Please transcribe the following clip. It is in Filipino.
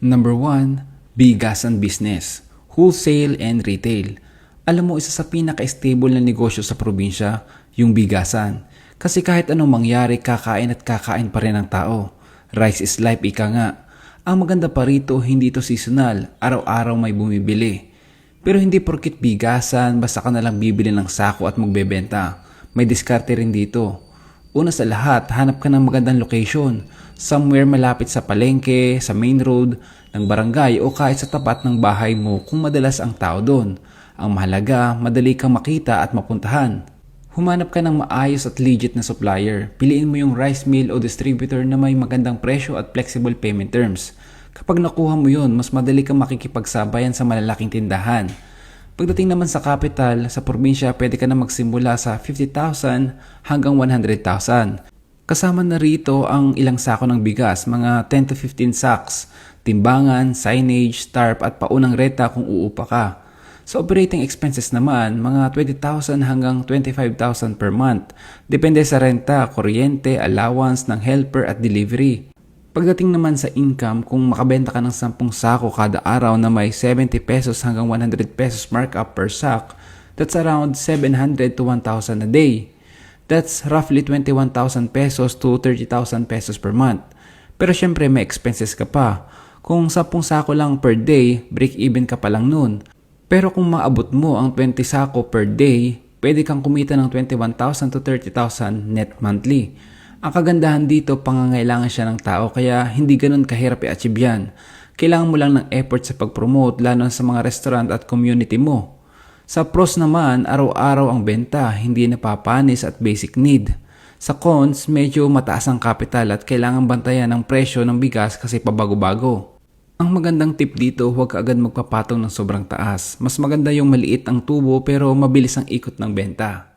Number 1, bigasan business, wholesale and retail. Alam mo, isa sa pinaka-stable na negosyo sa probinsya, yung bigasan. Kasi kahit anong mangyari, kakain at kakain pa rin ang tao. Rice is life, ika nga. Ang maganda pa rito, hindi ito seasonal, araw-araw may bumibili. Pero hindi porkit bigasan, basta ka nalang bibili ng sako at magbebenta. May diskarte rin dito. Una sa lahat, hanap ka ng magandang location. Somewhere malapit sa palengke, sa main road, ng barangay o kahit sa tapat ng bahay mo kung madalas ang tao doon. Ang mahalaga, madali kang makita at mapuntahan. Humanap ka ng maayos at legit na supplier. Piliin mo yung rice mill o distributor na may magandang presyo at flexible payment terms. Kapag nakuha mo yun, mas madali kang makikipagsabayan sa malalaking tindahan. Pagdating naman sa capital, sa probinsya, pwede ka na magsimula sa 50,000 hanggang 100,000. Kasama na rito ang ilang sako ng bigas, mga 10 to 15 sacks, timbangan, signage, tarp at paunang reta kung uupa ka. Sa operating expenses naman, mga 20,000 hanggang 25,000 per month. Depende sa renta, kuryente, allowance ng helper at delivery. Pagdating naman sa income, kung makabenta ka ng 10 sako kada araw na may 70 pesos hanggang 100 pesos markup per sack, that's around 700 to 1,000 a day. That's roughly 21,000 pesos to 30,000 pesos per month. Pero syempre may expenses ka pa. Kung 10 sako lang per day, break even ka pa lang nun. Pero kung maabot mo ang 20 sako per day, pwede kang kumita ng 21,000 to 30,000 net monthly. Ang kagandahan dito, pangangailangan siya ng tao kaya hindi ganun kahirap i-achieve yan. Kailangan mo lang ng effort sa pag-promote lalo sa mga restaurant at community mo. Sa pros naman, araw-araw ang benta, hindi napapanis at basic need. Sa cons, medyo mataas ang capital at kailangan bantayan ang presyo ng bigas kasi pabago-bago. Ang magandang tip dito, huwag ka agad magpapatong ng sobrang taas. Mas maganda yung maliit ang tubo pero mabilis ang ikot ng benta.